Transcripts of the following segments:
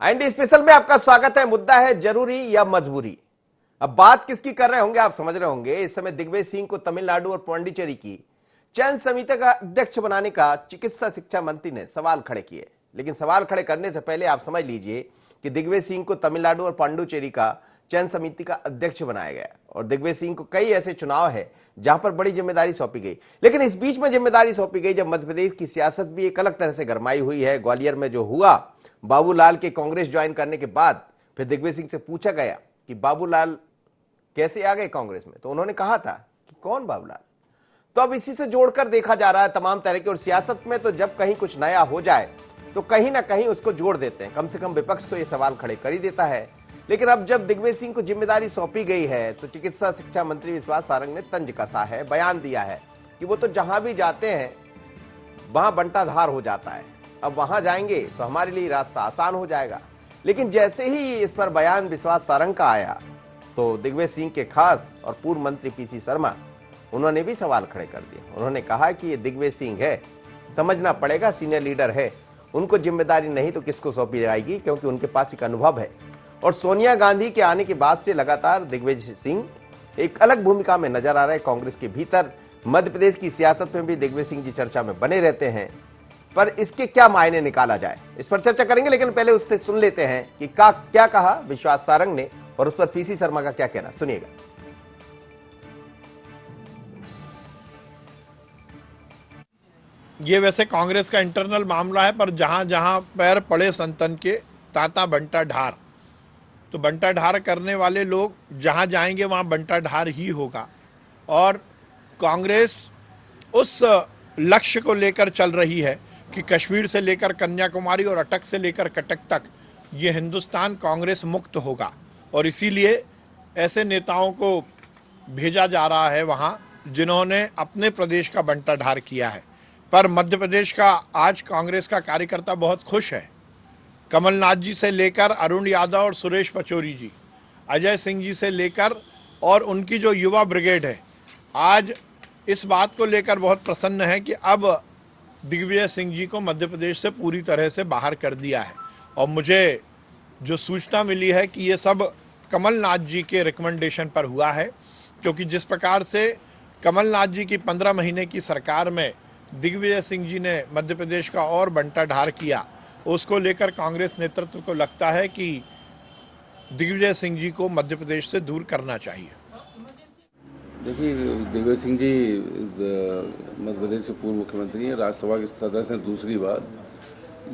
ND special में आपका स्वागत है। मुद्दा है जरूरी या मजबूरी। अब बात किसकी कर रहे होंगे आप समझ रहे होंगे। इस समय दिग्विजय सिंह को तमिलनाडु और पांडिचेरी की चयन समिति का अध्यक्ष बनाने का चिकित्सा शिक्षा मंत्री ने सवाल खड़े किए। लेकिन सवाल खड़े करने से पहले आप समझ लीजिए कि दिग्विजय सिंह को तमिलनाडु और पांडिचेरी का चयन समिति का अध्यक्ष बनाया गया और दिग्विजय सिंह को कई ऐसे चुनाव है जहां पर बड़ी जिम्मेदारी सौंपी गई। लेकिन इस बीच में जिम्मेदारी सौंपी गई जब मध्य प्रदेश की सियासत भी एक अलग तरह से गरमाई हुई है। ग्वालियर में जो हुआ, बाबूलाल के कांग्रेस ज्वाइन करने के बाद फिर दिग्विजय सिंह से पूछा गया कि बाबूलाल कैसे आ गए कांग्रेस में, तो उन्होंने कहा था कि कौन बाबूलाल। तो अब इसी से जोड़कर देखा जा रहा है तमाम तरह के। और सियासत में तो जब कहीं कुछ नया हो जाए तो कहीं ना कहीं उसको जोड़ देते हैं। कम से कम विपक्ष तो ये सवाल खड़े कर ही देता है। लेकिन अब जब दिग्विजय सिंह को जिम्मेदारी सौंपी गई है तो चिकित्सा शिक्षा मंत्री विश्वास सारंग ने तंज कसा है, बयान दिया है कि वो तो जहां भी जाते हैं वहां बंटाधार हो जाता है। अब वहां जाएंगे तो हमारे लिए रास्ता आसान हो जाएगा। लेकिन जैसे ही इस पर बयान विश्वास सारंग का आया तो दिग्विजय सिंह के खास और पूर्व मंत्री पीसी शर्मा उन्होंने भी सवाल खड़े कर दिए। उन्होंने कहा कि ये दिग्विजय सिंह है, समझना पड़ेगा, सीनियर लीडर है, उनको जिम्मेदारी नहीं तो किसको सौंपी जाएगी, क्योंकि उनके पास एक अनुभव है। और सोनिया गांधी के आने के बाद से लगातार दिग्विजय सिंह एक अलग भूमिका में नजर आ रहे हैं कांग्रेस के भीतर। मध्य प्रदेश की सियासत में भी दिग्विजय सिंह जी चर्चा में बने रहते हैं। पर इसके क्या मायने निकाला जाए, इस पर चर्चा करेंगे। लेकिन पहले उससे सुन लेते हैं कि क्या कहा विश्वास सारंग ने और उस पर पीसी शर्मा का क्या कहना, सुनिएगा। ये वैसे कांग्रेस का इंटरनल मामला है, पर जहां जहां पैर पड़े संतन के ताता बंटा ढार, तो बंटा ढार करने वाले लोग जहां जाएंगे वहां बंटा ढार ही होगा। और कांग्रेस उस लक्ष्य को लेकर चल रही है कि कश्मीर से लेकर कन्याकुमारी और अटक से लेकर कटक तक ये हिंदुस्तान कांग्रेस मुक्त होगा। और इसीलिए ऐसे नेताओं को भेजा जा रहा है वहां जिन्होंने अपने प्रदेश का बंटा ढार किया है। पर मध्य प्रदेश का आज कांग्रेस का कार्यकर्ता बहुत खुश है। कमलनाथ जी से लेकर अरुण यादव और सुरेश पचौरी जी, अजय सिंह जी से लेकर और उनकी जो युवा ब्रिगेड है, आज इस बात को लेकर बहुत प्रसन्न है कि अब दिग्विजय सिंह जी को मध्य प्रदेश से पूरी तरह से बाहर कर दिया है। और मुझे जो सूचना मिली है कि ये सब कमलनाथ जी के रिकमेंडेशन पर हुआ है, क्योंकि जिस प्रकार से कमलनाथ जी की 15 महीने की सरकार में दिग्विजय सिंह जी ने मध्य प्रदेश का और बंटा ढार किया, उसको लेकर कांग्रेस नेतृत्व को लगता है कि दिग्विजय सिंह जी को मध्य प्रदेश से दूर करना चाहिए। देखिए, दिग्विजय सिंह जी मध्य प्रदेश के पूर्व मुख्यमंत्री हैं, राज्यसभा के सदस्य हैं दूसरी बार।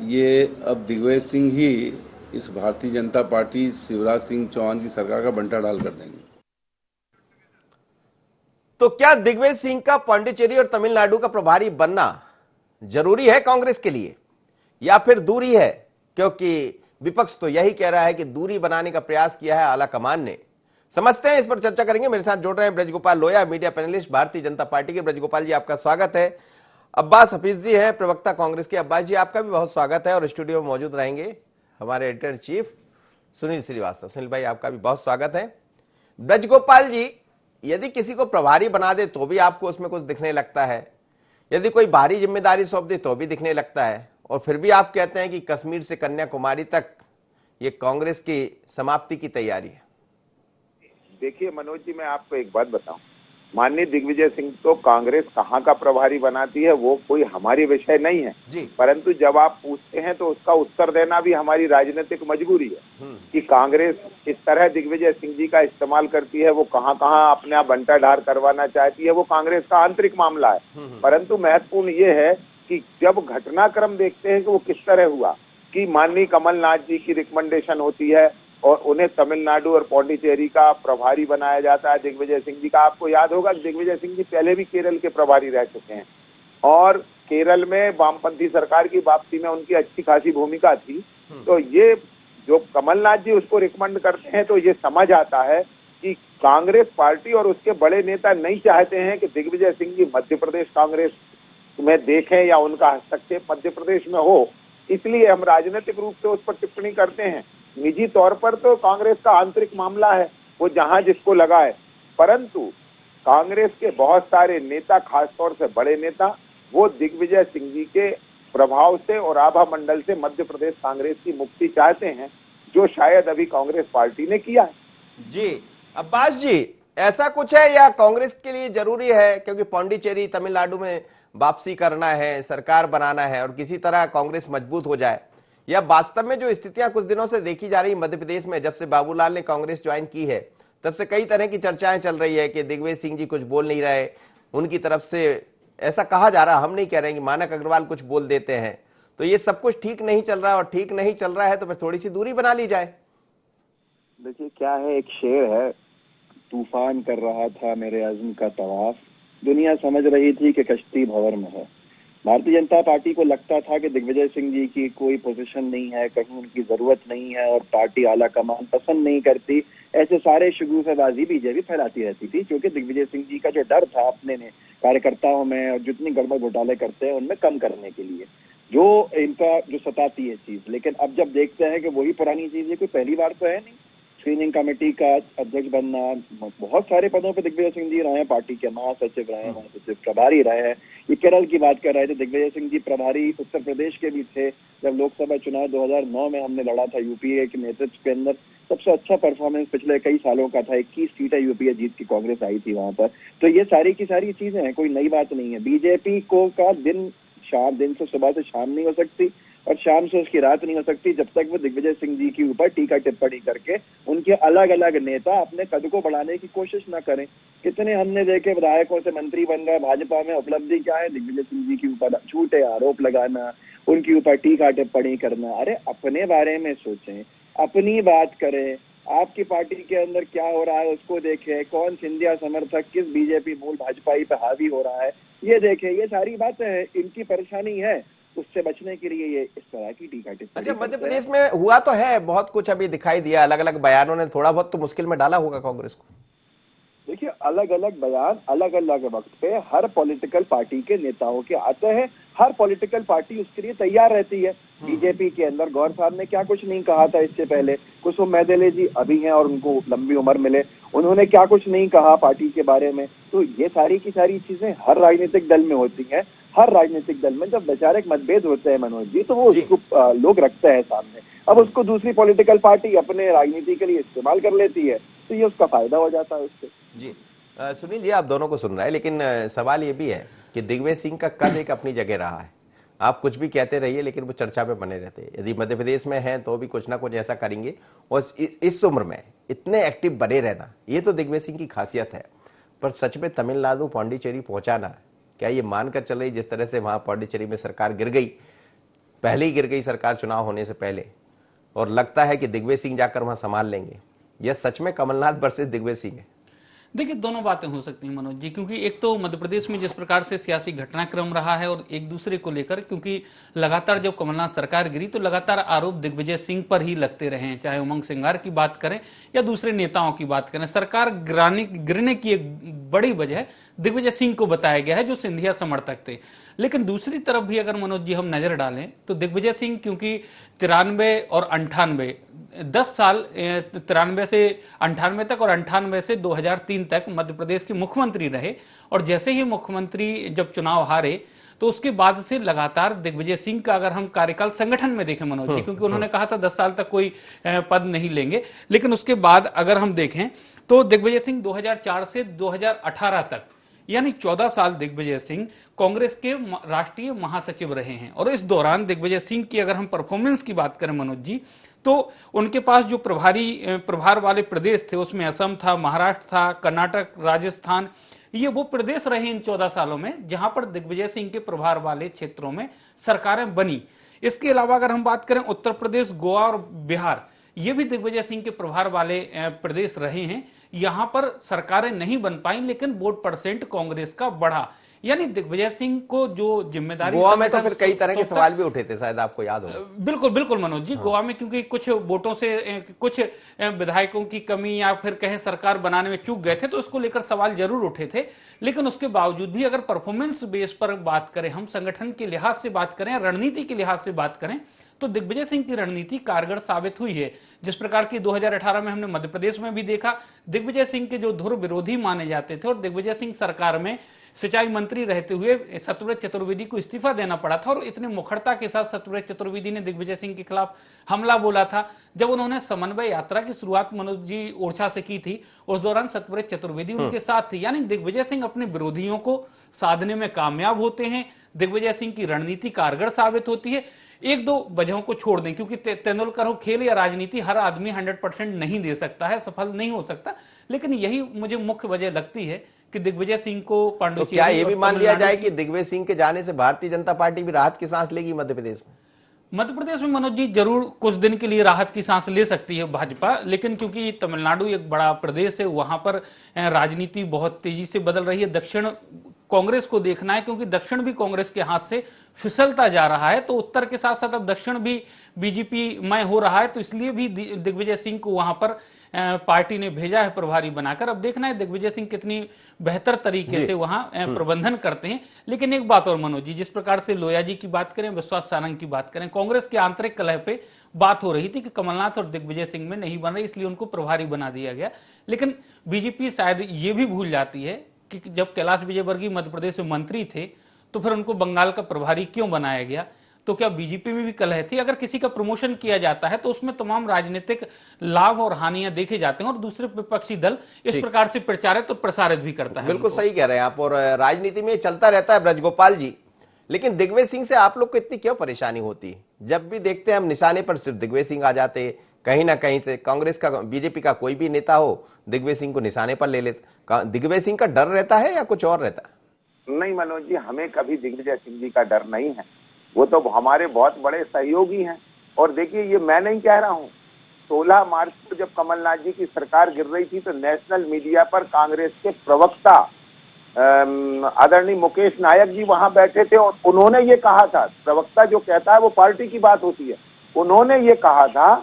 ये अब दिग्विजय सिंह ही इस भारतीय जनता पार्टी शिवराज सिंह चौहान की सरकार का बंटा ढाल कर देंगे। तो क्या दिग्विजय सिंह का पांडिचेरी और तमिलनाडु का प्रभारी बनना जरूरी है कांग्रेस के लिए या फिर दूरी है? क्योंकि विपक्ष तो यही कह रहा है कि दूरी बनाने का प्रयास किया है आला कमान ने। समझते हैं, इस पर चर्चा करेंगे। मेरे साथ जुड़ रहे हैं ब्रजगोपाल लोया, media panelist, Bharatiya Janata party के। ब्रजगोपाल जी, आपका स्वागत है। अब्बास हफीज जी हैं, प्रवक्ता कांग्रेस के। अब्बास जी, आपका भी बहुत स्वागत है। और स्टूडियो में मौजूद रहेंगे हमारे एडिटर चीफ सुनील श्रीवास्तव। सुनील भाई, आपका भी बहुत स्वागत है। ब्रजगोपाल जी, यदि किसी को प्रभारी बना दे तो भी आपको उसमें कुछ दिखने लगता है, यदि कोई भारी जिम्मेदारी सौंप दे तो भी दिखने लगता है, और फिर भी आप कहते हैं कि कश्मीर से कन्याकुमारी तक ये कांग्रेस की समाप्ति की तैयारी है। देखिए मनोज जी, मैं आपको एक बात बताऊं, माननीय दिग्विजय सिंह तो कांग्रेस कहाँ का प्रभारी बनाती है वो कोई हमारी विषय नहीं है जी। परंतु जब आप पूछते हैं तो उसका उत्तर देना भी हमारी राजनीतिक मजबूरी है कि कांग्रेस इस तरह दिग्विजय सिंह जी का इस्तेमाल करती है, वो कहाँ कहाँ अपने आप बंटा ढार करवाना चाहती है, वो कांग्रेस का आंतरिक मामला है। परंतु महत्वपूर्ण ये है कि जब घटनाक्रम देखते हैं कि वो किस तरह हुआ कि माननीय कमलनाथ जी की रिकमेंडेशन होती है और उन्हें तमिलनाडु और पौंडीचेरी का प्रभारी बनाया जाता है दिग्विजय सिंह जी का। आपको याद होगा दिग्विजय सिंह जी पहले भी केरल के प्रभारी रह चुके हैं और केरल में वामपंथी सरकार की वापसी में उनकी अच्छी खासी भूमिका थी। तो ये जो कमलनाथ जी उसको रिकमेंड करते हैं तो ये समझ आता है कि कांग्रेस पार्टी और उसके बड़े नेता नहीं चाहते हैं कि दिग्विजय सिंह जी मध्य प्रदेश कांग्रेस में देखें या उनका हस्तक्षेप मध्य प्रदेश में हो, इसलिए हम राजनीतिक रूप से उस पर टिप्पणी करते हैं। निजी तौर पर तो कांग्रेस का आंतरिक मामला है, वो जहां जिसको लगा है, परंतु कांग्रेस के बहुत सारे नेता, खासतौर से बड़े नेता, वो दिग्विजय सिंह जी के प्रभाव से और आभा मंडल से मध्य प्रदेश कांग्रेस की मुक्ति चाहते हैं, जो शायद अभी कांग्रेस पार्टी ने किया है। जी अब्बास जी, ऐसा कुछ है या कांग्रेस के लिए जरूरी है क्योंकि पौंडीचेरी तमिलनाडु में वापसी करना है, सरकार बनाना है और किसी तरह कांग्रेस मजबूत हो जाए, या वास्तव में जो स्थितियां कुछ दिनों से देखी जा रही मध्य प्रदेश में, जब से बाबूलाल ने कांग्रेस ज्वाइन की है तब से कई तरह की चर्चाएं चल रही है कि दिग्विजय सिंह जी कुछ बोल नहीं रहे, उनकी तरफ से ऐसा कहा जा रहा, हम नहीं कह रहे कि मानक अग्रवाल कुछ बोल देते हैं, तो ये सब कुछ ठीक नहीं चल रहा है, और ठीक नहीं चल रहा है तो फिर थोड़ी सी दूरी बना ली जाए। देखिए क्या है, एक शेर है, तूफान कर रहा था मेरे अज़्म का तवाफ, दुनिया समझ रही थी कि कश्ती भंवर में है। भारतीय जनता पार्टी को लगता था कि दिग्विजय सिंह जी की कोई पोजीशन नहीं है, कहीं उनकी जरूरत नहीं है और पार्टी आला कमान पसंद नहीं करती, ऐसे सारे शगुफेबाजी बीजेपी फैलाती रहती थी, क्योंकि दिग्विजय सिंह जी का जो डर था अपने ने कार्यकर्ताओं में और जितनी गड़बड़ घोटाले करते हैं उनमें कम करने के लिए, जो इनका जो सताती है चीज। लेकिन अब जब देखते हैं कि वही पुरानी चीज है, कोई पहली बार तो है नहीं, स्क्रीनिंग कमेटी का अध्यक्ष बनना, बहुत सारे पदों पर दिग्विजय सिंह जी रहे हैं, पार्टी के महासचिव रहे हैं, महासचिव प्रभारी रहे हैं। ये केरल की बात कर रहे थे, दिग्विजय सिंह जी प्रभारी उत्तर प्रदेश के भी थे। जब लोकसभा चुनाव 2009 में हमने लड़ा था यूपीए के नेतृत्व के अंदर, सबसे अच्छा परफॉर्मेंस पिछले कई सालों का था, 21 सीटें यूपीए जीत की कांग्रेस आई थी वहां पर। तो ये सारी की सारी चीजें हैं, कोई नई बात नहीं है। बीजेपी को का दिन से सुबह से शाम नहीं हो सकती और शाम से उसकी रात नहीं हो सकती जब तक वो दिग्विजय सिंह जी के ऊपर टीका टिप्पणी करके उनके अलग अलग नेता अपने कद को बढ़ाने की कोशिश ना करें। कितने हमने देखे विधायकों से मंत्री बन गए, भाजपा में उपलब्धि क्या है, दिग्विजय सिंह जी के ऊपर झूठे आरोप लगाना, उनके ऊपर टीका टिप्पणी करना। अरे अपने बारे में सोचें, अपनी बात करें, आपकी पार्टी के अंदर क्या हो रहा है उसको देखें, कौन सिंधिया समर्थक किस बीजेपी मूल भाजपाई पे हावी हो रहा है ये देखें। ये सारी बातें हैं, इनकी परेशानी है, उससे बचने के लिए ये इस तरह की टीका टिप्पणी। अच्छा, मध्य प्रदेश में हुआ तो है बहुत कुछ, अभी दिखाई दिया, अलग अलग बयानों ने थोड़ा बहुत तो मुश्किल में डाला होगा कांग्रेस को। देखिए अलग अलग बयान अलग अलग वक्त पे हर पॉलिटिकल पार्टी के नेताओं के आते हैं, हर पॉलिटिकल पार्टी उसके लिए तैयार रहती है। बीजेपी के अंदर गौर साहब ने क्या कुछ नहीं कहा था इससे पहले, कुसुम महदेले जी अभी हैं और उनको लंबी उम्र मिले, उन्होंने क्या कुछ नहीं कहा पार्टी के बारे में। तो ये सारी की सारी चीजें हर राजनीतिक दल में होती हैं। हर राजनीतिक दल में जब वैचारिक मतभेद होते हैं मनोज जी, तो वो उसको लोग रखते हैं सामने। अब उसको दूसरी पॉलिटिकल पार्टी अपने राजनीति के लिए इस्तेमाल कर लेती है, तो ये उसका फायदा हो जाता है उससे। जी सुनील जी, आप दोनों को सुन रहा है, लेकिन सवाल ये भी है कि दिग्विजय सिंह का कद एक अपनी जगह रहा है। आप कुछ भी कहते रहिए लेकिन वो चर्चा में बने रहते हैं। यदि मध्य प्रदेश में हैं तो भी कुछ ना कुछ ऐसा करेंगे, और इस उम्र में इतने एक्टिव बने रहना, ये तो दिग्विजय सिंह की खासियत है। पर सच में तमिलनाडु पौंडीचेरी पहुंचाना, क्या ये मानकर चल रही जिस तरह से वहां पौंडीचेरी में सरकार गिर गई, पहले ही गिर गई सरकार चुनाव होने से पहले, और लगता है कि दिग्विजय सिंह जाकर वहां संभाल लेंगे, यह सच में कमलनाथ वर्सेस दिग्विजय सिंह है? देखिए दोनों बातें हो सकती हैं मनोज जी, क्योंकि एक तो मध्य प्रदेश में जिस प्रकार से सियासी घटनाक्रम रहा है और एक दूसरे को लेकर, क्योंकि लगातार जब कमलनाथ सरकार गिरी तो लगातार आरोप दिग्विजय सिंह पर ही लगते रहे हैं, चाहे उमंग सिंगार की बात करें या दूसरे नेताओं की बात करें। सरकार गिरने की एक बड़ी वजह दिग्विजय सिंह को बताया गया है, जो सिंधिया समर्थक थे। लेकिन दूसरी तरफ भी अगर मनोज जी हम नजर डालें तो दिग्विजय सिंह क्योंकि 93 और 98 10 साल 93 से 98 तक और 98 से 2003 तक मध्य प्रदेश के मुख्यमंत्री रहे, और जैसे ही मुख्यमंत्री जब चुनाव हारे तो उसके बाद से लगातार दिग्विजय सिंह का अगर हम कार्यकाल संगठन में देखें मनोज जी, क्योंकि उन्होंने कहा था 10 साल तक कोई पद नहीं लेंगे, लेकिन उसके बाद अगर हम देखें तो दिग्विजय सिंह 2004 से 2018 तक यानी 14 साल दिग्विजय सिंह कांग्रेस के राष्ट्रीय महासचिव रहे हैं। और इस दौरान दिग्विजय सिंह की अगर हम परफॉर्मेंस की बात करें मनोज जी, तो उनके पास जो प्रभार वाले प्रदेश थे उसमें असम था, महाराष्ट्र था, कर्नाटक, राजस्थान, ये वो प्रदेश रहे इन 14 सालों में जहां पर दिग्विजय सिंह के प्रभार वाले क्षेत्रों में सरकारें बनी। इसके अलावा अगर हम बात करें उत्तर प्रदेश, गोवा और बिहार, ये भी दिग्विजय सिंह के प्रभार वाले प्रदेश रहे हैं। यहां पर सरकारें नहीं बन पाई लेकिन वोट परसेंट कांग्रेस का बढ़ा, यानी दिग्विजय सिंह को जो जिम्मेदारी। गोवा में तो फिर कई तरह के सवाल भी उठे थे, शायद आपको याद हो। बिल्कुल बिल्कुल मनोज जी, गोवा में क्योंकि कुछ वोटों से कुछ विधायकों की कमी या फिर कहें सरकार बनाने में चूक गए थे, तो उसको लेकर सवाल जरूर उठे थे। लेकिन उसके बावजूद भी अगर परफॉर्मेंस बेस पर बात करें, हम संगठन के लिहाज से बात करें, रणनीति के लिहाज से बात करें, तो दिग्विजय सिंह की रणनीति कारगर साबित हुई है। जिस प्रकार की 2018 में हमने मध्य प्रदेश में भी देखा, दिग्विजय सिंह के जो धुर विरोधी माने जाते थे और दिग्विजय सिंह सरकार में सिंचाई मंत्री रहते हुए सत्यव्रत चतुर्वेदी को इस्तीफा देना पड़ा था और इतने मुखरता के साथ सत्यव्रत चतुर्वेदी ने दिग्विजय सिंह के खिलाफ हमला बोला था जब उन्होंने समन्वय यात्रा की शुरुआत मनोज जी ओरछा से की थी। उस दौरान सत्यव्रत चतुर्वेदी उनके साथ थे। यानी दिग्विजय सिंह अपने विरोधियों को साधने में कामयाब होते हैं। दिग्विजय सिंह की रणनीति कारगर साबित होती है। एक दो वजहों को छोड़ दें, क्योंकि तेंदुलकर हो, खेल या राजनीति, हर आदमी 100% नहीं दे सकता है, सफल नहीं हो सकता, लेकिन यही मुझे मुख्य वजह लगती है कि दिग्विजय सिंह को तो क्या ये भी मान लिया जाए कि दिग्विजय सिंह के जाने से भारतीय जनता पार्टी भी राहत की सांस लेगी मध्य प्रदेश में? मध्य प्रदेश में मनोज जी जरूर कुछ दिन के लिए राहत की सांस ले सकती है भाजपा, लेकिन क्योंकि तमिलनाडु एक बड़ा प्रदेश है, वहां पर राजनीति बहुत तेजी से बदल रही है। दक्षिण कांग्रेस को देखना है, क्योंकि दक्षिण भी कांग्रेस के हाथ से फिसलता जा रहा है, तो उत्तर के साथ साथ अब दक्षिण भी बीजेपी मय हो रहा है, तो इसलिए भी दिग्विजय सिंह को वहां पर पार्टी ने भेजा है प्रभारी बनाकर। अब देखना है दिग्विजय सिंह कितनी बेहतर तरीके से वहां प्रबंधन करते हैं। लेकिन एक बात और मनोज जी, जिस प्रकार से लोया जी की बात करें, विश्वास सारंग की बात करें, कांग्रेस के आंतरिक कलह पे बात हो रही थी कि कमलनाथ और दिग्विजय सिंह में नहीं बन रही, इसलिए उनको प्रभारी बना दिया गया। लेकिन बीजेपी शायद ये भी भूल जाती है कि जब कैलाश विजयवर्गीय मध्य प्रदेश में मंत्री थे तो फिर उनको बंगाल का प्रभारी क्यों बनाया गया? तो क्या बीजेपी में भी कलह थी? अगर किसी का प्रमोशन किया जाता है तो उसमें तमाम राजनीतिक लाभ और हानियां देखे जाते हैं और दूसरे विपक्षी दल इस प्रकार से प्रचारित और प्रसारित भी करता है। बिल्कुल सही कह रहे हैं आप, और राजनीति में चलता रहता है ब्रजगोपाल जी। लेकिन दिग्विजय सिंह से आप लोग को इतनी क्यों परेशानी होती है? जब भी देखते हैं हम निशाने पर सिर्फ दिग्विजय सिंह आ जाते, कहीं ना कहीं से कांग्रेस का बीजेपी का कोई भी नेता हो दिग्विजय सिंह को निशाने पर ले लेते। दिग्विजय सिंह का डर रहता है या कुछ और रहता है? नहीं मनोज जी, हमें कभी दिग्विजय सिंह जी का डर नहीं है, वो तो हमारे बहुत बड़े सहयोगी हैं। और देखिए, ये मैं नहीं कह रहा हूँ, 16 मार्च को जब कमलनाथ जी की सरकार गिर रही थी तो नेशनल मीडिया पर कांग्रेस के प्रवक्ता आदरणीय मुकेश नायक जी वहां बैठे थे और उन्होंने ये कहा था, प्रवक्ता जो कहता है वो पार्टी की बात होती है, उन्होंने ये कहा था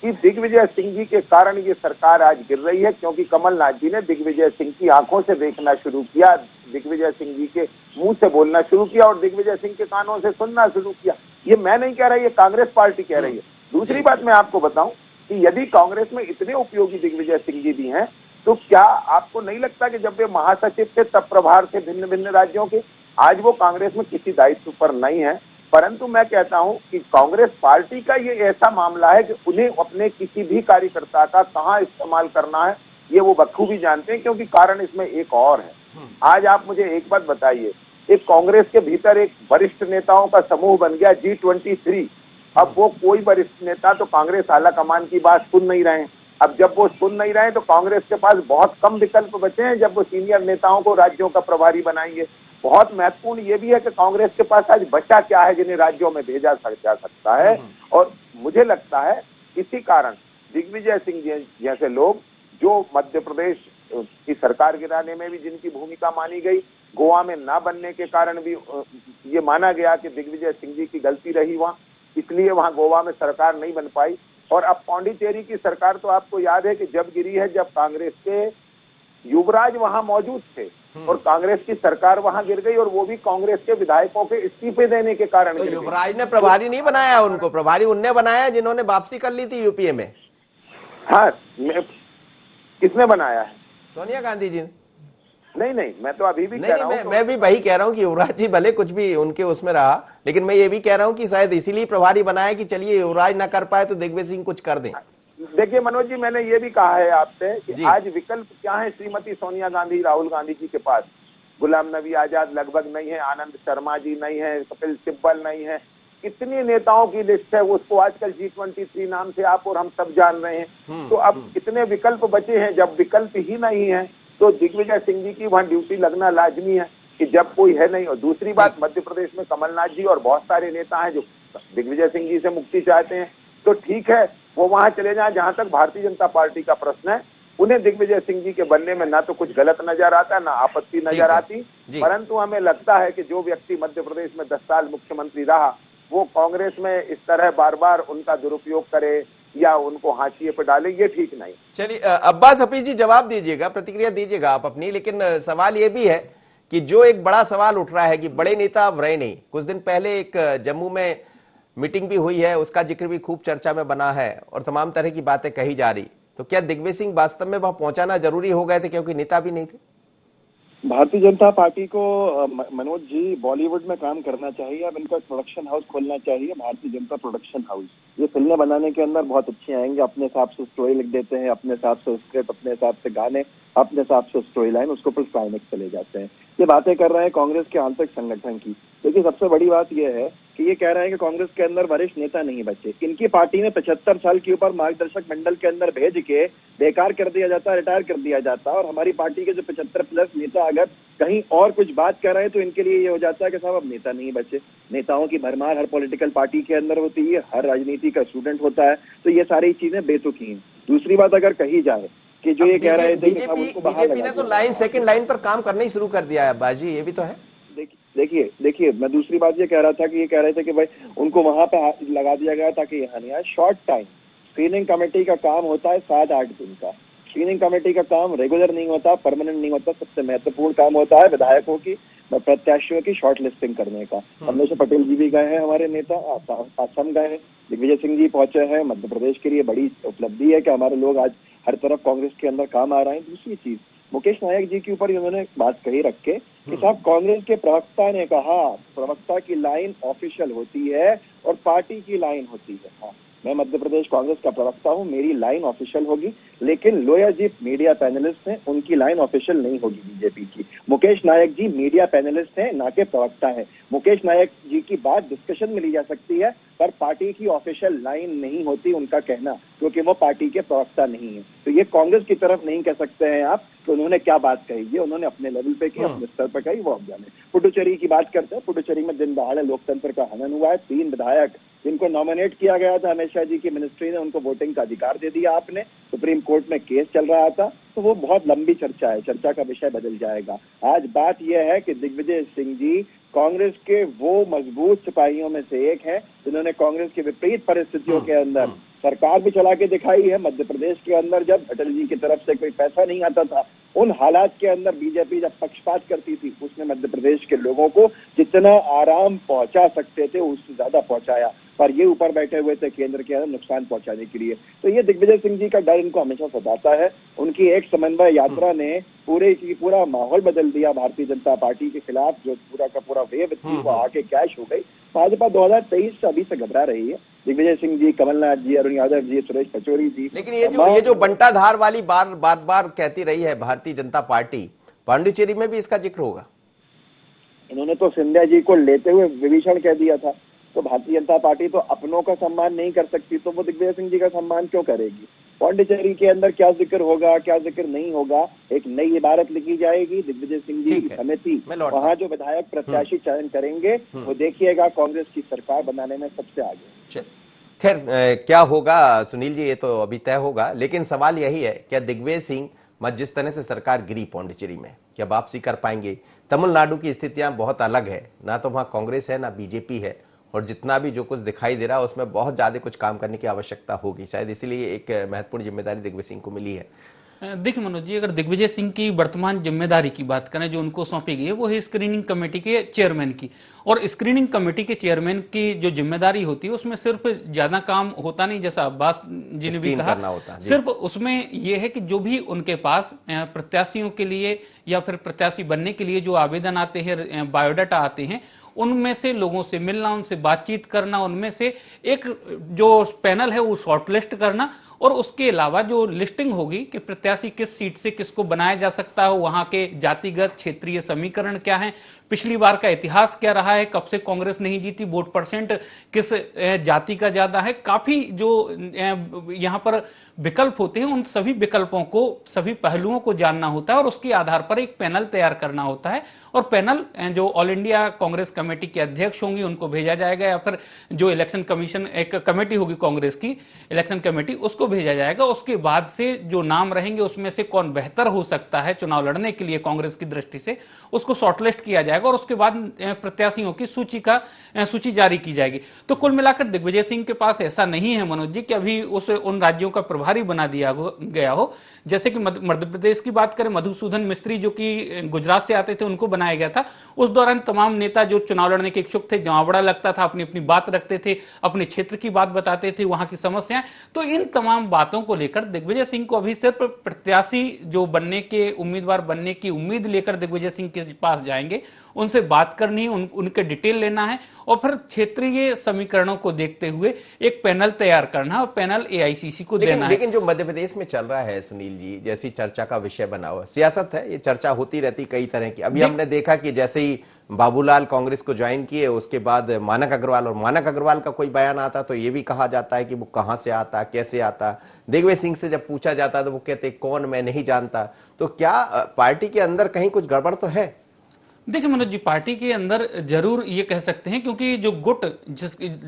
कि दिग्विजय सिंह जी के कारण ये सरकार आज गिर रही है, क्योंकि कमलनाथ जी ने दिग्विजय सिंह की आंखों से देखना शुरू किया, दिग्विजय सिंह जी के मुंह से बोलना शुरू किया और दिग्विजय सिंह के कानों से सुनना शुरू किया। ये मैं नहीं कह रहा, ये कांग्रेस पार्टी कह रही है। दूसरी बात मैं आपको बताऊं कि यदि कांग्रेस में इतने उपयोगी दिग्विजय सिंह जी भी हैं, तो क्या आपको नहीं लगता कि जब वे महासचिव थे तब प्रभार थे भिन्न भिन्न राज्यों के, आज वो कांग्रेस में किसी दायित्व पर नहीं है। परंतु मैं कहता हूं कि कांग्रेस पार्टी का ये ऐसा मामला है कि उन्हें अपने किसी भी कार्यकर्ता का कहां इस्तेमाल करना है ये वो बखूबी जानते हैं, क्योंकि कारण इसमें एक और है। आज आप मुझे एक बात बताइए, एक कांग्रेस के भीतर एक वरिष्ठ नेताओं का समूह बन गया G23। अब वो कोई वरिष्ठ नेता तो कांग्रेस आला कमान की बात सुन नहीं रहे हैं। अब जब वो सुन नहीं रहे तो कांग्रेस के पास बहुत कम विकल्प बचे हैं जब वो सीनियर नेताओं को राज्यों का प्रभारी बनाएंगे। बहुत महत्वपूर्ण ये भी है कि कांग्रेस के पास आज बचा क्या है जिन्हें राज्यों में भेजा जा सकता है। और मुझे लगता है इसी कारण दिग्विजय सिंह जैसे लोग, जो मध्य प्रदेश की सरकार गिराने में भी जिनकी भूमिका मानी गई, गोवा में ना बनने के कारण भी ये माना गया कि दिग्विजय सिंह जी की गलती रही वहां, इसलिए वहां गोवा में सरकार नहीं बन पाई। और अब पौंडीचेरी की सरकार तो आपको याद है कि जब गिरी है जब कांग्रेस के युवराज वहां मौजूद थे और कांग्रेस की सरकार वहां गिर गई, और वो भी कांग्रेस के विधायकों के इस्तीफे देने के कारण। तो युवराज ने प्रभारी नहीं बनाया उनको, प्रभारी उनने बनाया जिन्होंने वापसी कर ली थी यूपीए में। हाँ, किसने बनाया है? सोनिया गांधी जी ने। नहीं, मैं तो अभी भी कह रहा हूँ, मैं भी वही कह रहा हूँ कि युवराज जी भले कुछ भी उनके उसमें रहा, लेकिन मैं ये भी कह रहा हूँ कि शायद इसीलिए प्रभारी बनाया कि चलिए युवराज ना कर पाए तो दिग्विजय सिंह कुछ कर दें। देखिए मनोज जी, मैंने ये भी कहा है आपसे कि आज विकल्प क्या है श्रीमती सोनिया गांधी, राहुल गांधी जी के पास। गुलाम नबी आजाद लगभग नहीं है, आनंद शर्मा जी नहीं है, कपिल सिब्बल नहीं है, कितने नेताओं की लिस्ट है, उसको आजकल G23 नाम से आप और हम सब जान रहे हैं। तो अब कितने विकल्प बचे हैं? जब विकल्प ही नहीं है तो दिग्विजय सिंह जी की वहां ड्यूटी लगना लाजमी है कि जब कोई है नहीं। और दूसरी बात, मध्य प्रदेश में कमलनाथ जी और बहुत सारे नेता हैं जो दिग्विजय सिंह जी से मुक्ति चाहते हैं, तो ठीक है वो वहां चले जाएं। जहां तक भारतीय जनता पार्टी का प्रश्न है, उन्हें दिग्विजय सिंह जी के बनने में ना तो कुछ गलत नजर आता, ना आपत्ति नजर आती, परंतु हमें लगता है कि जो व्यक्ति मध्य प्रदेश में 10 साल मुख्यमंत्री रहा वो कांग्रेस में इस तरह बार बार उनका दुरुपयोग करे या उनको हाशिए पर डाले, ये ठीक नहीं। चलिए अब्बास हफीज जी जवाब दीजिएगा, प्रतिक्रिया दीजिएगा आप अपनी। लेकिन सवाल ये भी है कि जो एक बड़ा सवाल उठ रहा है कि बड़े नेता अब रहे नहीं। कुछ दिन पहले एक जम्मू में मीटिंग भी हुई है, उसका जिक्र भी खूब चर्चा में बना है और तमाम तरह की बातें कही जा रही। तो क्या दिग्विजय सिंह वास्तव में वहां पहुंचाना जरूरी हो गए थे क्योंकि नेता भी नहीं थे? भारतीय जनता पार्टी को मनोज जी बॉलीवुड में काम करना चाहिए। अब इनका प्रोडक्शन हाउस खोलना चाहिए, भारतीय जनता प्रोडक्शन हाउस। ये फिल्में बनाने के अंदर बहुत अच्छे आएंगे, अपने हिसाब से स्टोरी लिख देते हैं, अपने हिसाब से स्क्रिप्ट, अपने हिसाब से गाने, अपने हिसाब से स्टोरी लाइन, उसको फिर क्लाइमेक्स चले जाते हैं। ये बातें कर रहे हैं कांग्रेस के आंतरिक संगठन की। देखिए सबसे बड़ी बात यह है कि ये कह रहे हैं कि कांग्रेस के अंदर वरिष्ठ नेता नहीं बचे। इनकी पार्टी ने 75 साल के ऊपर मार्गदर्शक मंडल के अंदर भेज के बेकार कर दिया जाता, रिटायर कर दिया जाता, और हमारी पार्टी के जो 75 प्लस नेता अगर कहीं और कुछ बात कर रहे हैं तो इनके लिए ये हो जाता है कि साहब अब नेता नहीं बचे। नेताओं की भरमार हर पॉलिटिकल पार्टी के अंदर होती है, हर राजनीति का स्टूडेंट होता है, तो ये सारी चीजें बेतुकी हैं। दूसरी बात अगर कही जाए कि जो ये कह रहे थे कि साहब उनको बाहर बीजेपी ने तो लाइन सेकंड लाइन पर काम करना ही शुरू कर दिया है बाजी, ये भी तो है। देखिए मैं दूसरी बात ये कह रहा था कि ये कह रहे थे कि भाई उनको वहां पे लगा दिया गया ताकि यहाँ नहीं आए। शॉर्ट टाइम स्क्रीनिंग कमेटी का काम होता है 7-8 दिन का। स्क्रीनिंग कमेटी का काम रेगुलर नहीं होता, परमानेंट नहीं होता। सबसे महत्वपूर्ण काम होता है विधायकों की, प्रत्याशियों की शॉर्ट लिस्टिंग करने का। अमरेश पटेल जी भी गए हैं, हमारे नेता असम गए हैं, दिग्विजय सिंह जी पहुंचे हैं। मध्य प्रदेश के लिए बड़ी उपलब्धि है कि हमारे लोग आज हर तरफ कांग्रेस के अंदर काम आ रहे हैं। दूसरी चीज, मुकेश नायक जी के ऊपर इन्होंने बात कही रख के कि साहब कांग्रेस के प्रवक्ता ने कहा, प्रवक्ता की लाइन ऑफिशियल होती है और पार्टी की लाइन होती है। हाँ, मैं मध्य प्रदेश कांग्रेस का प्रवक्ता हूं, मेरी लाइन ऑफिशियल होगी, लेकिन लोया जी मीडिया पैनलिस्ट हैं, उनकी लाइन ऑफिशियल नहीं होगी बीजेपी की। मुकेश नायक जी मीडिया पैनलिस्ट हैं, ना के प्रवक्ता हैं। मुकेश नायक जी की बात डिस्कशन में ली जा सकती है, पर पार्टी की ऑफिशियल लाइन नहीं होती उनका कहना, क्योंकि वो पार्टी के प्रवक्ता नहीं है। तो ये कांग्रेस की तरफ नहीं कह सकते हैं आप कि उन्होंने क्या बात कही। ये उन्होंने अपने लेवल पे की, अपने स्तर पर कही, वो अब जाने। पुडुचेरी की बात करते हैं, पुडुचेरी में दिन दहाड़े लोकतंत्र का हनन हुआ है। 3 विधायक जिनको नॉमिनेट किया गया था अमित शाह जी की मिनिस्ट्री ने, उनको वोटिंग का अधिकार दे दिया आपने। सुप्रीम कोर्ट में केस चल रहा था, तो वो बहुत लंबी चर्चा है, चर्चा का विषय बदल जाएगा। आज बात यह है कि दिग्विजय सिंह जी कांग्रेस के वो मजबूत सिपाहियों में से एक हैं जिन्होंने कांग्रेस के विपरीत परिस्थितियों के अंदर सरकार भी चला के दिखाई है। मध्य प्रदेश के अंदर जब अटल जी की तरफ से कोई पैसा नहीं आता था, उन हालात के अंदर बीजेपी जब पक्षपात करती थी, उसने मध्य प्रदेश के लोगों को जितना आराम पहुंचा सकते थे उससे ज्यादा पहुंचाया। पर ये ऊपर बैठे हुए थे केंद्र के अंदर नुकसान पहुंचाने के लिए। तो ये दिग्विजय सिंह जी का डर इनको हमेशा सताता है। उनकी एक समन्वय यात्रा ने पूरा माहौल बदल दिया भारतीय जनता पार्टी के खिलाफ। जो पूरा का पूरा वेव थी वो आके कैश हो गई। भाजपा 2023 से अभी से घबरा रही है। दिग्विजय सिंह जी, कमलनाथ जी, अरुण यादव जी, सुरेश पचौरी जी। लेकिन ये जो बंटाधार वाली बार कहती रही है भारतीय जनता पार्टी, पांडिचेरी में भी इसका जिक्र होगा। इन्होंने तो सिंधिया जी को लेते हुए विभीषण कह दिया था। तो भारतीय जनता पार्टी तो अपनों का सम्मान नहीं कर सकती, तो वो दिग्विजय सिंह जी का सम्मान क्यों करेगी। पांडिचेरी के अंदर क्या जिक्र होगा, क्या जिक्र नहीं होगा, एक नई इबारत लिखी जाएगी। दिग्विजय सिंह जी की समिति वहां जो विधायक प्रत्याशी चयन करेंगे वो देखिएगा कांग्रेस की सरकार बनाने में सबसे आगे। खैर क्या होगा सुनील जी, ये तो अभी तय होगा। लेकिन सवाल यही है, क्या दिग्विजय सिंह जिस तरह से सरकार गिरी पांडिचेरी में, क्या वापसी कर पाएंगे। तमिलनाडु की स्थितियां बहुत अलग है, ना तो वहां कांग्रेस है ना बीजेपी है, और जितना भी जो कुछ दिखाई दे रहा है उसमें बहुत ज्यादा कुछ काम करने की आवश्यकता होगी। शायद इसीलिए एक महत्वपूर्ण जिम्मेदारी दिग्विजय सिंह को मिली है। देखिए मनोज जी, अगर दिग्विजय सिंह की वर्तमान जिम्मेदारी की बात करें जो उनको सौंपी गई है, वो है स्क्रीनिंग कमेटी के चेयरमैन की। और स्क्रीनिंग कमेटी के चेयरमैन की जो जिम्मेदारी होती है उसमें सिर्फ ज्यादा काम होता नहीं, जैसा अब्बास जी ने भी कहा, सिर्फ उसमें यह है कि जो भी उनके पास प्रत्याशियों के लिए या फिर प्रत्याशी बनने के लिए जो आवेदन आते हैं, बायोडाटा आते हैं, उनमें से लोगों से मिलना, उनसे बातचीत करना, उनमें से एक जो पैनल है वो शॉर्टलिस्ट करना, और उसके अलावा जो लिस्टिंग होगी कि प्रत्याशी किस सीट से किसको बनाया जा सकता है, वहां के जातिगत क्षेत्रीय समीकरण क्या है, पिछली बार का इतिहास क्या रहा है, कब से कांग्रेस नहीं जीती, वोट परसेंट किस जाति का ज्यादा है, काफी जो यहां पर विकल्प होते हैं उन सभी विकल्पों को, सभी पहलुओं को जानना होता है और उसके आधार पर एक पैनल तैयार करना होता है। और पैनल जो ऑल इंडिया कांग्रेस कमेटी के अध्यक्ष होंगी उनको भेजा जाएगा, या फिर जो इलेक्शन कमीशन एक कमेटी होगी कांग्रेस की इलेक्शन कमेटी, उसको भेजा जाएगा। उसके बाद से जो नाम रहेंगे उसमें से कौन बेहतर हो सकता है चुनाव लड़ने के लिए कांग्रेस की दृष्टि से, उसको शॉर्टलिस्ट किया जाएगा और उसके बाद प्रत्याशियों की सूची जारी की जाएगी। तो कुल मिलाकर दिग्विजय सिंह के पास ऐसा नहीं है मनोज जी कि अभी उन राज्यों का प्रभारी बना दिया गया हो। जैसे कि मध्य प्रदेश की बात करें, मधुसूदन मिस्त्री जो कि गुजरात से आते थे उनको बनाया गया था। उस दौरान तमाम नेता जो चुनाव लड़ने के इच्छुक थे, जहां बड़ा लगता था, अपनी अपनी बात रखते थे, अपने क्षेत्र की बात बताते थे, वहां की समस्याएं। तो इन तमाम बातों को लेकर दिग्विजय सिंह को अभी सिर्फ प्रत्याशी जो बनने के उम्मीदवार बनने की उम्मीद लेकर दिग्विजय सिंह के पास जाएंगे, उनसे बात करनी है, उनके डिटेल लेना है और फिर क्षेत्रीय समीकरणों को देखते हुए एक पैनल तैयार करना है और पैनल एआईसीसी को देना है। लेकिन जो मध्य प्रदेश में चल रहा है सुनील जी, जैसी चर्चा का विषय बना हुआ, सियासत है, ये चर्चा होती रहती कई तरह की। अभी हमने देखा कि जैसे ही बाबूलाल कांग्रेस को ज्वाइन किए, उसके बाद मानक अग्रवाल का कोई बयान आता तो ये भी कहा जाता है कि वो कहां से आता, कैसे आता। दिग्विजय सिंह से जब पूछा जाता तो वो कहते कौन, मैं नहीं जानता। तो क्या पार्टी के अंदर कहीं कुछ गड़बड़ तो है? देखिए मनोज जी, पार्टी के अंदर जरूर ये कह सकते हैं, क्योंकि जो गुट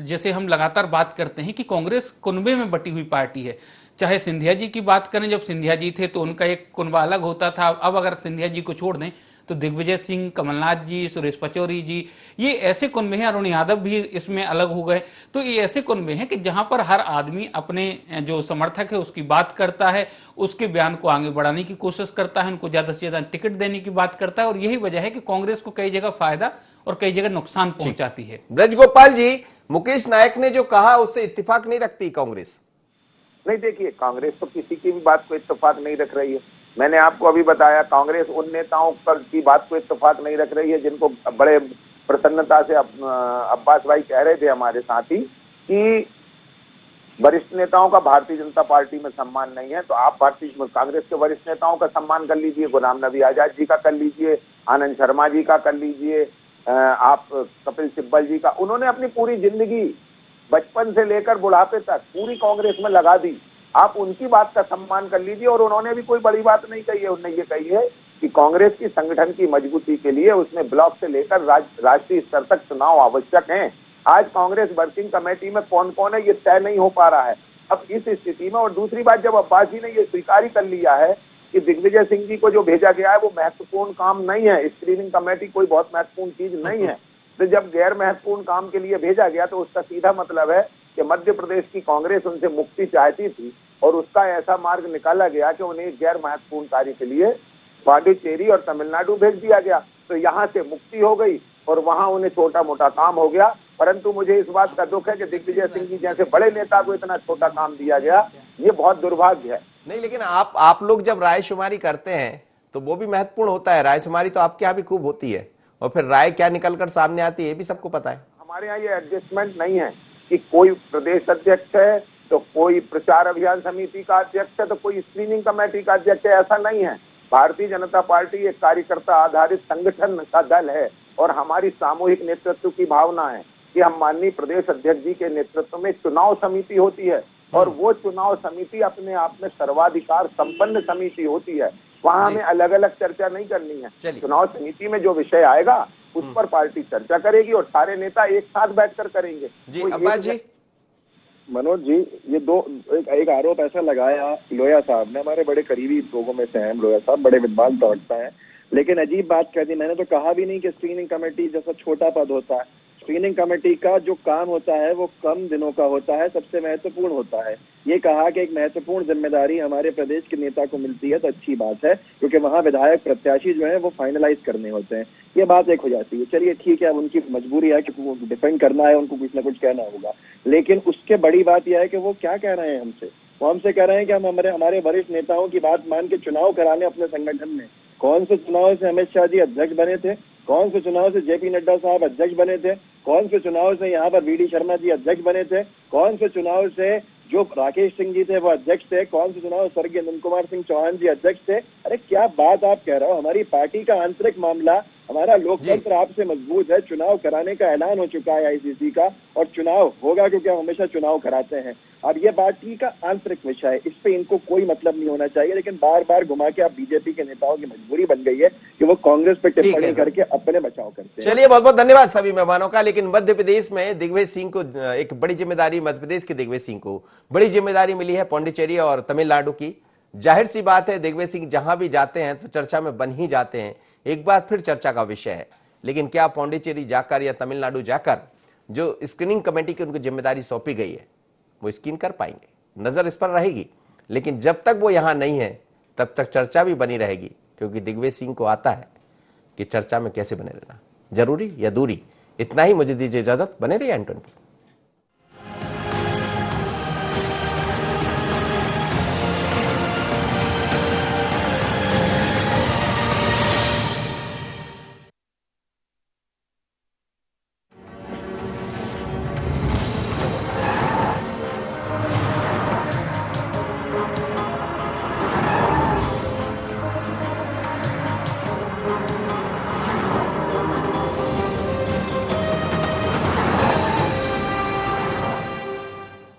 जैसे हम लगातार बात करते हैं कि कांग्रेस कुनबे में बटी हुई पार्टी है। चाहे सिंधिया जी की बात करें, जब सिंधिया जी थे तो उनका एक कुनबा अलग होता था। अब अगर सिंधिया जी को छोड़ दें तो दिग्विजय सिंह, कमलनाथ जी, सुरेश पचौरी जी, ये ऐसे कुनबे हैं। अरुण यादव भी इसमें अलग हो गए। तो ये ऐसे कुनबे हैं कि जहां पर हर आदमी अपने जो समर्थक है उसकी बात करता है, उसके बयान को आगे बढ़ाने की कोशिश करता है, उनको ज्यादा से ज्यादा टिकट देने की बात करता है। और यही वजह है कि कांग्रेस को कई जगह फायदा और कई जगह नुकसान पहुंचाती है। ब्रजगोपाल जी, मुकेश नायक ने जो कहा उससे इत्तेफाक नहीं रखती कांग्रेस? नहीं, देखिए, कांग्रेस तो किसी की भी बात को इत्तेफाक नहीं रख रही है। मैंने आपको अभी बताया, कांग्रेस उन नेताओं पर की बात को इत्तेफाक नहीं रख रही है जिनको बड़े प्रसन्नता से अब्बास भाई कह रहे थे हमारे साथी कि वरिष्ठ नेताओं का भारतीय जनता पार्टी में सम्मान नहीं है। तो आप कांग्रेस के वरिष्ठ नेताओं का सम्मान कर लीजिए, गुलाम नबी आजाद जी का कर लीजिए, आनंद शर्मा जी का कर लीजिए, आप कपिल सिब्बल जी का। उन्होंने अपनी पूरी जिंदगी बचपन से लेकर बुढ़ापे तक पूरी कांग्रेस में लगा दी। आप उनकी बात का सम्मान कर लीजिए। और उन्होंने भी कोई बड़ी बात नहीं कही है। उन्होंने ये कही है कि कांग्रेस की संगठन की मजबूती के लिए उसमें ब्लॉक से लेकर राष्ट्रीय स्तर तक चुनाव आवश्यक हैं। आज कांग्रेस वर्किंग कमेटी में कौन कौन है ये तय नहीं हो पा रहा है। अब इस स्थिति में, और दूसरी बात, जब अब्बास जी ने ये स्वीकार ही कर लिया है कि दिग्विजय सिंह जी को जो भेजा गया है वो महत्वपूर्ण काम नहीं है, स्क्रीनिंग कमेटी कोई बहुत महत्वपूर्ण चीज नहीं है, तो जब गैर महत्वपूर्ण काम के लिए भेजा गया तो उसका सीधा मतलब है कि मध्य प्रदेश की कांग्रेस उनसे मुक्ति चाहती थी और उसका ऐसा मार्ग निकाला गया कि उन्हें गैर महत्वपूर्ण कार्य के लिए पांडिचेरी और तमिलनाडु भेज दिया गया। तो यहाँ से मुक्ति हो गई और वहां उन्हें छोटा मोटा काम हो गया। परंतु मुझे इस बात का दुख है कि दिग्विजय सिंह जी जैसे बड़े नेता को इतना छोटा काम दिया गया, ये बहुत दुर्भाग्य है। नहीं, लेकिन आप लोग जब रायशुमारी करते हैं तो वो भी महत्वपूर्ण होता है। रायशुमारी तो आपके यहाँ भी खूब होती है और फिर राय क्या निकलकर सामने आती है ये भी सबको पता है। हमारे यहाँ ये एडजस्टमेंट नहीं है कि कोई प्रदेश अध्यक्ष है तो कोई प्रचार अभियान समिति का अध्यक्ष है तो कोई स्क्रीनिंग कमेटी का अध्यक्ष है, ऐसा नहीं है। भारतीय जनता पार्टी एक कार्यकर्ता आधारित संगठन का दल है और हमारी सामूहिक नेतृत्व की भावना है कि हम माननीय प्रदेश अध्यक्ष जी के नेतृत्व में चुनाव समिति होती है और वो चुनाव समिति अपने आप में सर्वाधिकार संपन्न समिति होती है। वहां हमें अलग अलग चर्चा नहीं करनी है। चुनाव समिति में जो विषय आएगा उस पर पार्टी चर्चा करेगी और सारे नेता एक साथ बैठकर करेंगे। जी अब्बास जी। मनोज जी, ये एक आरोप ऐसा लगाया लोया साहब ने, हमारे बड़े करीबी लोगों में से हैं लोया साहब, बड़े विद्वान प्रवक्ता हैं, लेकिन अजीब बात कह दी। मैंने तो कहा भी नहीं कि स्क्रीनिंग कमेटी जैसा छोटा पद होता है। स्क्रीनिंग कमेटी का जो काम होता है वो कम दिनों का होता है, सबसे महत्वपूर्ण होता है। ये कहा कि एक महत्वपूर्ण जिम्मेदारी हमारे प्रदेश के नेता को मिलती है तो अच्छी बात है, क्योंकि वहाँ विधायक प्रत्याशी जो है वो फाइनलाइज करने होते हैं। ये बात एक हो जाती है। चलिए ठीक है, अब उनकी मजबूरी है कि डिफेंड करना है, उनको कुछ ना कुछ कहना होगा, लेकिन उसके बड़ी बात यह है कि वो क्या कह रहे हैं हमसे। वो हमसे कह रहे हैं कि हम हमारे वरिष्ठ नेताओं की बात मान के चुनाव कराने अपने संगठन में। कौन से चुनाव से अमित शाह जी अध्यक्ष बने थे? कौन से चुनाव से जेपी नड्डा साहब अध्यक्ष बने थे? कौन से चुनाव से यहाँ पर वीडी शर्मा जी अध्यक्ष बने थे? कौन से चुनाव से जो राकेश सिंह जी थे वो अध्यक्ष थे? कौन से चुनाव स्वर्गीय नंद कुमार सिंह चौहान जी अध्यक्ष थे? अरे क्या बात आप कह रहे हो। हमारी पार्टी का आंतरिक मामला, हमारा लोकतंत्र आपसे मजबूत है। चुनाव कराने का ऐलान हो चुका है आईसीसी का और चुनाव होगा क्योंकि हम हमेशा चुनाव कराते हैं। अब ये पार्टी का आंतरिक विषय है, इस पे इनको कोई मतलब नहीं होना चाहिए, लेकिन बार बार घुमा के अब बीजेपी के नेताओं की मजबूरी बन गई है कि वो कांग्रेस पे टिप्पणी करके अपने बचाव करते हैं। चलिए, बहुत बहुत धन्यवाद सभी मेहमानों का। लेकिन मध्य प्रदेश में दिग्विजय सिंह को एक बड़ी जिम्मेदारी, मध्य प्रदेश के दिग्विजय सिंह को बड़ी जिम्मेदारी मिली है पांडिचेरी और तमिलनाडु की। जाहिर सी बात है दिग्विजय सिंह जहां भी जाते हैं तो चर्चा में बन ही जाते हैं, एक बार फिर चर्चा का विषय है। लेकिन क्या पांडिचेरी जाकर या तमिलनाडु जाकर जो स्क्रीनिंग कमेटी की उनको जिम्मेदारी सौंपी गई है वो स्क्रीन कर पाएंगे? नजर इस पर रहेगी। लेकिन जब तक वो यहां नहीं है तब तक चर्चा भी बनी रहेगी, क्योंकि दिग्विजय सिंह को आता है कि चर्चा में कैसे बने रहना, जरूरी या दूरी, इतना ही, मुझे दीजिए इजाजत, बने रहिए एंटोन पर।